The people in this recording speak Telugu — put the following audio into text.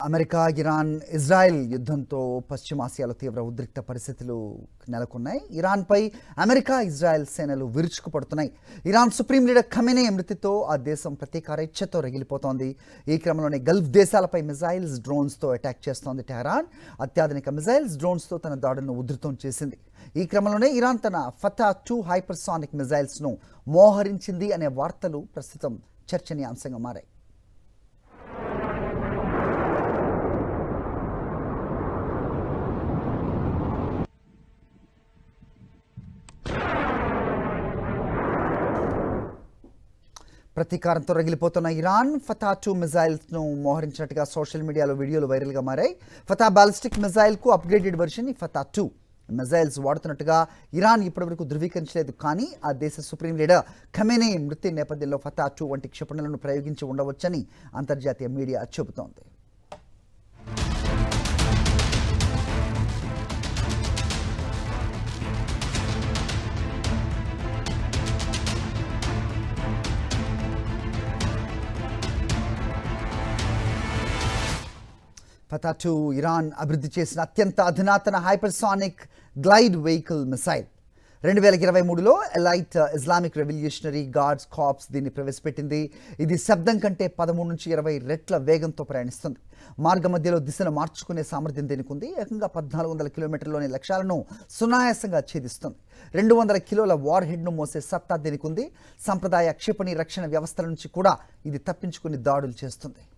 అమెరికా, ఇరాన్, ఇజ్రాయెల్ యుద్ధంతో పశ్చిమాసియాలో తీవ్ర ఉద్రిక్త పరిస్థితులు నెలకొన్నాయి. ఇరాన్పై అమెరికా, ఇజ్రాయెల్ సేనలు విరుచుకుపడుతున్నాయి. ఇరాన్ సుప్రీం లీడర్ ఖమేనీ మృతితో ఆ దేశం ప్రతీకార ఇచ్ఛతో రగిలిపోతోంది. ఈ క్రమంలోనే గల్ఫ్ దేశాలపై మిజైల్స్, డ్రోన్స్తో అటాక్ చేస్తోంది టెహరాన్. అత్యాధునిక మిజైల్స్, డ్రోన్స్తో తన దాడులను ఉధృతం చేసింది. ఈ క్రమంలోనే ఇరాన్ తన ఫతా-2 హైపర్సానిక్ మిజైల్స్ను మోహరించింది అనే వార్తలు ప్రస్తుతం చర్చనీయాంశంగా మారాయి. ప్రతీకారంతో రగిలిపోతున్న ఇరాన్ ఫతా-2 మిజైల్స్ను మోహరించినట్టుగా సోషల్ మీడియాలో వీడియోలు వైరల్గా మారాయి. ఫతా బాలిస్టిక్ మిజైల్కు అప్గ్రేడెడ్ వెర్షన్ ఈ ఫతా-2 మిజైల్స్ వాడుతున్నట్టుగా ఇరాన్ ఇప్పటివరకు ధృవీకరించలేదు. కానీ ఆ దేశ సుప్రీం లీడర్ ఖమేనీ మృతి నేపథ్యంలో ఫతా-2 వంటి క్షిపణులను ప్రయోగించి ఉండవచ్చని అంతర్జాతీయ మీడియా చెబుతోంది. ఫతా-2 ఇరాన్ అభివృద్ధి చేసిన అత్యంత అధునాతన హైపర్సానిక్ గ్లైడ్ వెహికల్ మిసైల్. 2023లో elite Islamic revolutionary guards corps దీన్ని ప్రవేశపెట్టింది. ఇది శబ్దం కంటే 13 నుంచి 20 రెట్ల వేగంతో ప్రయాణిస్తుంది. మార్గ మధ్యలో దిశను మార్చుకునే సామర్థ్యం దీనికి ఉంది. ఏకంగా 1400 కిలోమీటర్లోని లక్ష్యాలను సునాయాసంగా ఛేదిస్తుంది. 200 కిలోల వార్ హెడ్ను మోసే సత్తా దీనికి ఉంది. సంప్రదాయ క్షిపణి రక్షణ వ్యవస్థల నుంచి కూడా ఇది తప్పించుకుని దాడులు చేస్తుంది.